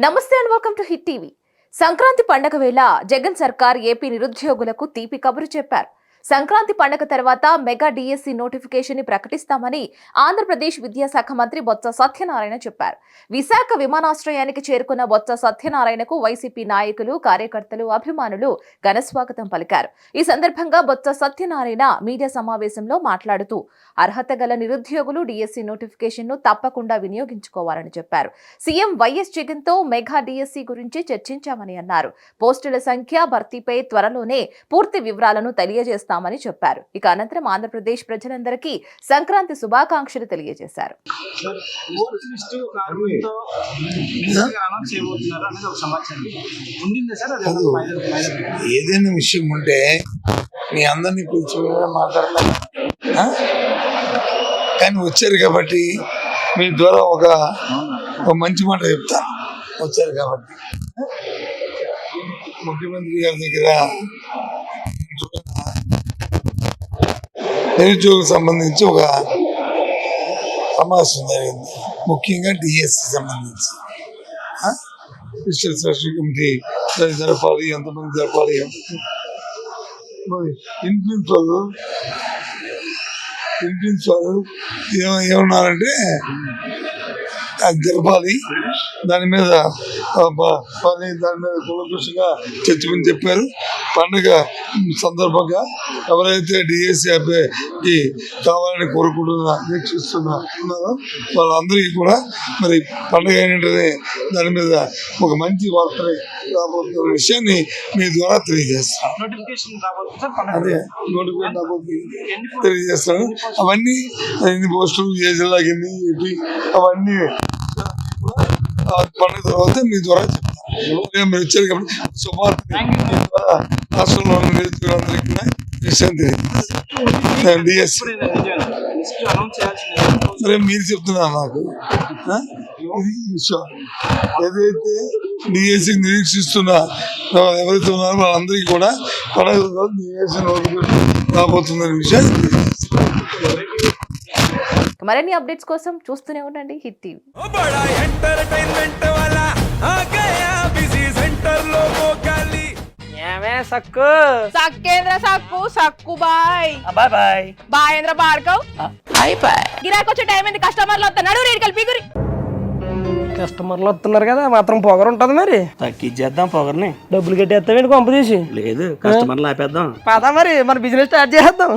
నమస్తే and welcome to hit TV. Sankranti పండగ వేళ జగన్ సర్కార్ ఏపీ నిరుద్యోగులకు తీపి కబురు చెప్పారు. సంక్రాంతి పండగ తర్వాత మెగా డిఎస్సి నోటిఫికేషన్ ని ప్రకటిస్తామని ఆంధ్రప్రదేశ్ విద్యాశాఖ మంత్రి బొత్స సత్యనారాయణ చెప్పారు. విశాఖ విమానాశ్రయానికి చేరుకున్న బొత్స సత్యనారాయణకు వైసీపీ నాయకులు, కార్యకర్తలు, అభిమానులు ఘనస్వాగతం పలికారు. ఈ సందర్భంగా బొత్స సత్యనారాయణ మీడియా సమావేశంలో మాట్లాడుతూ అర్హత గల నిరుద్యోగులు డిఎస్సి నోటిఫికేషన్ ను తప్పకుండా వినియోగించుకోవాలని చెప్పారు. సీఎం వైఎస్ జగన్ తో మెగా డిఎస్సి గురించి చర్చించామని అన్నారు. పోస్టుల సంఖ్య, భర్తీపై త్వరలోనే పూర్తి వివరాలను తెలియజేస్తామని చెప్పారు. ఇక అనంతరం ఆంధ్రప్రదేశ్ ప్రజలందరికీ సంక్రాంతి శుభాకాంక్షలు తెలియజేశారు. ఏదైనా విషయం ఉంటే మీ అందరినీ పిలిచి మాట్లాడలేదు, కానీ వచ్చారు కాబట్టి మీ ద్వారా ఒక మంచి మాట చెప్తా. వచ్చారు కాబట్టి ముఖ్యమంత్రి గారి దగ్గర నిరుద్యోగులకు సంబంధించి ఒక సమావేశం జరిగింది. ముఖ్యంగా డిఎస్సి సంబంధించి డిజిటల్ సెలక్షన్ కమిటీ జరపాలి, ఎంతమంది జరపాలి. ప్రిన్సిపల్ ఏమన్నారంటే అది జరపాలి, దాని మీద కులకృషిగా చర్చమని చెప్పారు. పండుగ సందర్భంగా ఎవరైతే డిఎస్సి కావాలని కోరుకుంటున్నా వీక్షిస్తున్నారో వాళ్ళందరికీ కూడా మరి పండుగ అయినట్టే దాని మీద ఒక మంచి వార్తని రాబోతున్న విషయాన్ని మీ ద్వారా తెలియజేస్తాను. అదే నోటిఫికేషన్ తెలియజేస్తాను. అవన్నీ ఎన్ని పోస్టులు, ఏ జిల్లాకి ఎన్ని, అవన్నీ పండుగ తర్వాత మీ ద్వారా చెప్తాను. మీరు వచ్చారు కాబట్టి శుభార్త రాష్ట్రంలో నిరుద్యోగులందరికీ విషయం తెలియదు. డిఎస్సి మరి మీరు చెప్తున్నారు నాకు విషయం. ఏదైతే డిఎస్సి నిరీక్షిస్తున్నా ఎవరైతే ఉన్నారో వాళ్ళందరికీ కూడా పండుగ డిఎస్సి నోటిఫికేషన్ రాబోతుందనే విషయాన్ని మరిన్ని అప్డేట్స్ కోసం చూస్తూనే ఉండండి హిట్ టీవీ. సక్కు సక్కేంద్ర సక్కు సక్కు బాయ్ బాయ్ బాయ్ బాయేంద్ర బార్కవ్ బాయ్ బాయ్. గిరాకొచ్చే టైం ఏంది? కస్టమర్లు వస్తున్నాడు, రేటు కలిపి గురి. కస్టమర్లు వస్తున్నారు కదా, మాత్రం పొగరు ఉంటది. మరి తగ్గించేద్దాం పొగర్ని. డబ్బులు కట్టేస్తావేంటి కొంప తీసి? లేదు, కస్టమర్లు ఆపేద్దాం. పదా మరి మన బిజినెస్ స్టార్ట్ చేద్దాం.